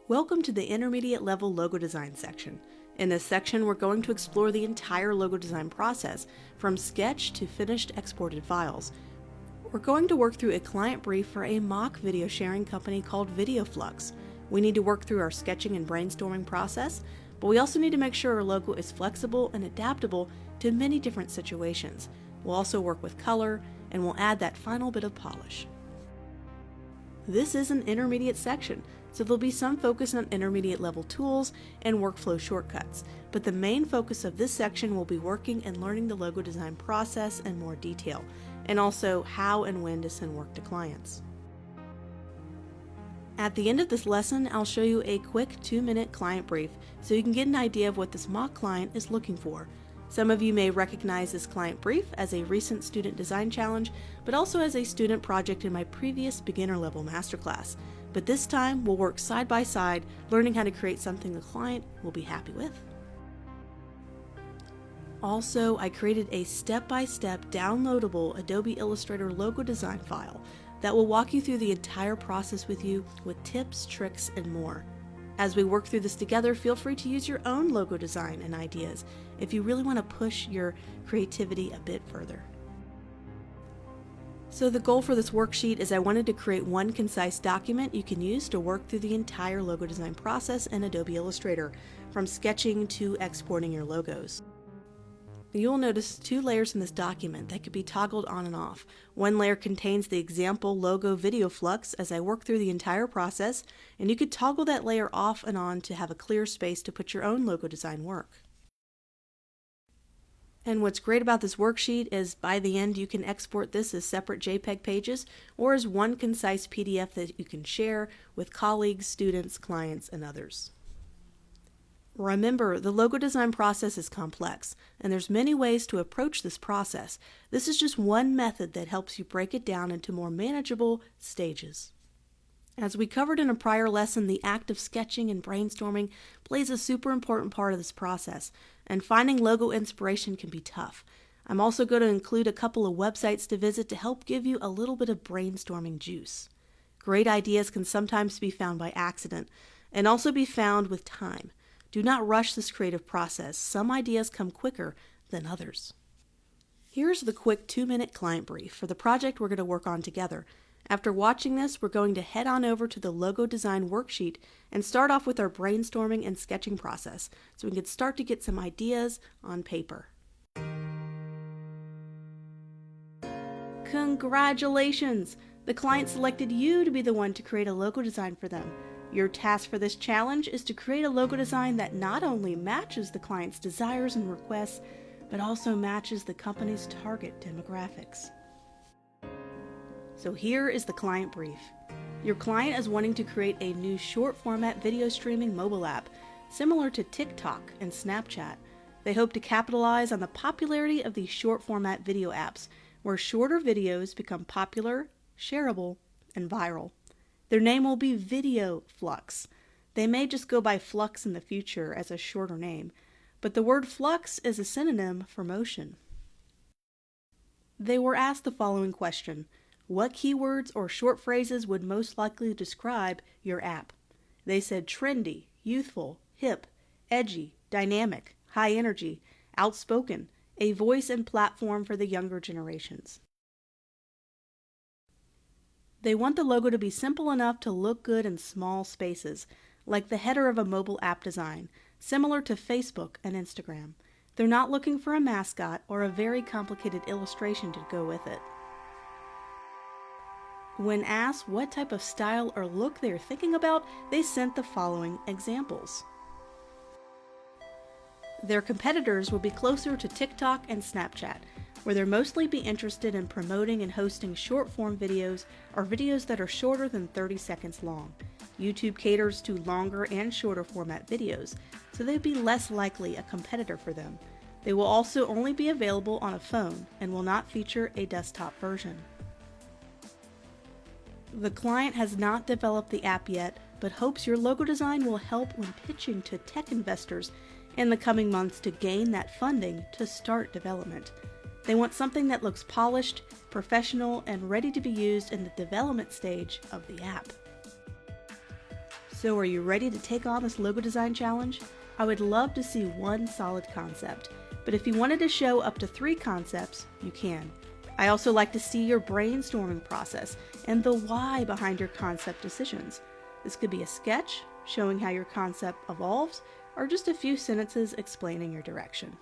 Welcome to the intermediate level logo design section. In this section, we're going to explore the entire logo design process, from sketch to finished exported files. We're going to work through a client brief for a mock video sharing company called VideoFlux. We need to work through our sketching and brainstorming process, but we also need to make sure our logo is flexible and adaptable to many different situations. We'll also work with color, and we'll add that final bit of polish. This is an intermediate section, so there'll be some focus on intermediate level tools and workflow shortcuts, but the main focus of this section will be working and learning the logo design process in more detail, and also how and when to send work to clients. At the end of this lesson, I'll show you a quick 2-minute client brief so you can get an idea of what this mock client is looking for. Some of you may recognize this client brief as a recent student design challenge, but also as a student project in my previous beginner level masterclass. But this time, we'll work side by side, learning how to create something the client will be happy with. Also, I created a step-by-step downloadable Adobe Illustrator logo design file that will walk you through the entire process with you with tips, tricks, and more. As we work through this together, feel free to use your own logo design and ideas if you really want to push your creativity a bit further. So the goal for this worksheet is I wanted to create one concise document you can use to work through the entire logo design process in Adobe Illustrator, from sketching to exporting your logos. You'll notice 2 layers in this document that could be toggled on and off. One layer contains the example logo VideoFlux as I work through the entire process, and you could toggle that layer off and on to have a clear space to put your own logo design work. And what's great about this worksheet is by the end you can export this as separate JPEG pages or as one concise PDF that you can share with colleagues, students, clients, and others. Remember, the logo design process is complex, and there's many ways to approach this process. This is just one method that helps you break it down into more manageable stages. As we covered in a prior lesson, the act of sketching and brainstorming plays a super important part of this process, and finding logo inspiration can be tough. I'm also going to include a couple of websites to visit to help give you a little bit of brainstorming juice. Great ideas can sometimes be found by accident, and also be found with time. Do not rush this creative process. Some ideas come quicker than others. Here's the quick 2-minute client brief for the project we're going to work on together. After watching this, we're going to head on over to the logo design worksheet and start off with our brainstorming and sketching process so we can start to get some ideas on paper. Congratulations! The client selected you to be the one to create a logo design for them. Your task for this challenge is to create a logo design that not only matches the client's desires and requests, but also matches the company's target demographics. So here is the client brief. Your client is wanting to create a new short format video streaming mobile app, similar to TikTok and Snapchat. They hope to capitalize on the popularity of these short format video apps, where shorter videos become popular, shareable, and viral. Their name will be VideoFlux. They may just go by Flux in the future as a shorter name, but the word flux is a synonym for motion. They were asked the following question: what keywords or short phrases would most likely describe your app? They said trendy, youthful, hip, edgy, dynamic, high energy, outspoken, a voice and platform for the younger generations. They want the logo to be simple enough to look good in small spaces, like the header of a mobile app design, similar to Facebook and Instagram. They're not looking for a mascot or a very complicated illustration to go with it. When asked what type of style or look they're thinking about, they sent the following examples. Their competitors will be closer to TikTok and Snapchat, where they'll mostly be interested in promoting and hosting short-form videos or videos that are shorter than 30 seconds long. YouTube caters to longer and shorter format videos, so they'd be less likely a competitor for them. They will also only be available on a phone and will not feature a desktop version. The client has not developed the app yet, but hopes your logo design will help when pitching to tech investors in the coming months to gain that funding to start development. They want something that looks polished, professional, and ready to be used in the development stage of the app. So are you ready to take on this logo design challenge? I would love to see one solid concept, but if you wanted to show up to 3 concepts, you can. I also like to see your brainstorming process and the why behind your concept decisions. This could be a sketch showing how your concept evolves, or just a few sentences explaining your direction.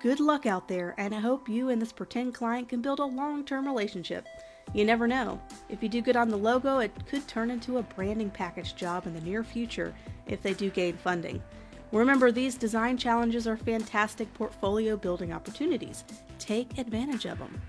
Good luck out there, and I hope you and this pretend client can build a long-term relationship. You never know. If you do good on the logo, it could turn into a branding package job in the near future if they do gain funding. Remember, these design challenges are fantastic portfolio building opportunities. Take advantage of them.